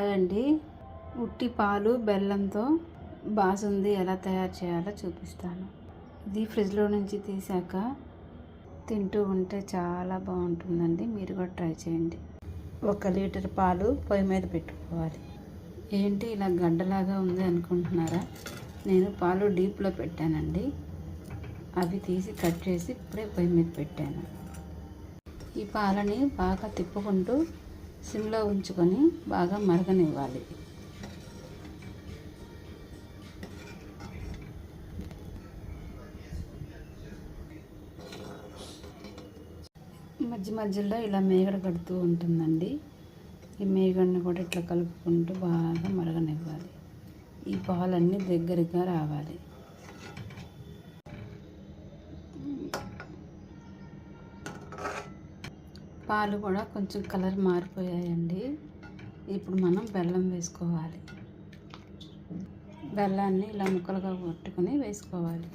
అదండి, ఉట్టి పాలు బెల్లంతో బాసుంది ఎలా తయారు చేయాలో చూపిస్తాను. ఇది ఫ్రిడ్జ్లో నుంచి తీసాక తింటూ ఉంటే చాలా బాగుంటుందండి. మీరు కూడా ట్రై చేయండి. 1 లీటర్ పాలు పొయ్యి మీద పెట్టుకోవాలి. ఏంటి ఇలా గడ్డలాగా ఉంది అనుకుంటున్నారా? నేను పాలు డీప్లో పెట్టానండి. అవి తీసి కట్ చేసి ఇప్పుడే పొయ్యి మీద పెట్టాను. ఈ పాలని బాగా తిప్పుకుంటూ సిమ్లో ఉంచుకొని బాగా మరగనివ్వాలి. మధ్య మధ్యలో ఇలా మేగడ కడుతూ ఉంటుందండి. ఈ మేగడని కూడా ఇట్లా కలుపుకుంటూ బాగా మరగనివ్వాలి. ఈ పాలన్నీ దగ్గరగా రావాలి. పాలు కూడా కొంచెం కలర్ మారిపోయాయండి. ఇప్పుడు మనం బెల్లం వేసుకోవాలి. బెల్లాన్ని ఇలా ముక్కలుగా కొట్టుకొని వేసుకోవాలి.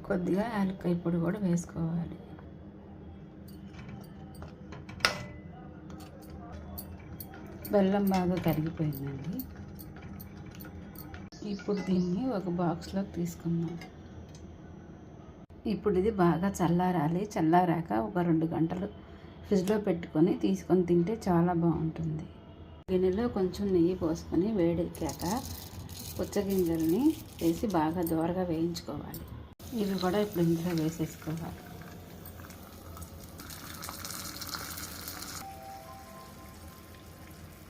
కొద్దిగా యాలక్కాయ పొడి కూడా వేసుకోవాలి. బెల్లం బాగా కరిగిపోయిందండి. ఇప్పుడు దీన్ని ఒక బాక్స్లోకి తీసుకుందాం. ఇప్పుడు ఇది బాగా చల్లారాలి. చల్లారాక ఒక 2 గంటలు ఫ్రిడ్జ్లో పెట్టుకొని తీసుకొని తింటే చాలా బాగుంటుంది. గిన్నెలో కొంచెం నెయ్యి పోసుకొని వేడెక్కాక పుచ్చగింజల్ని వేసి బాగా దోరగా వేయించుకోవాలి. ఇవి కూడా ఇప్పుడు ఇందులో వేసేసుకోవాలి.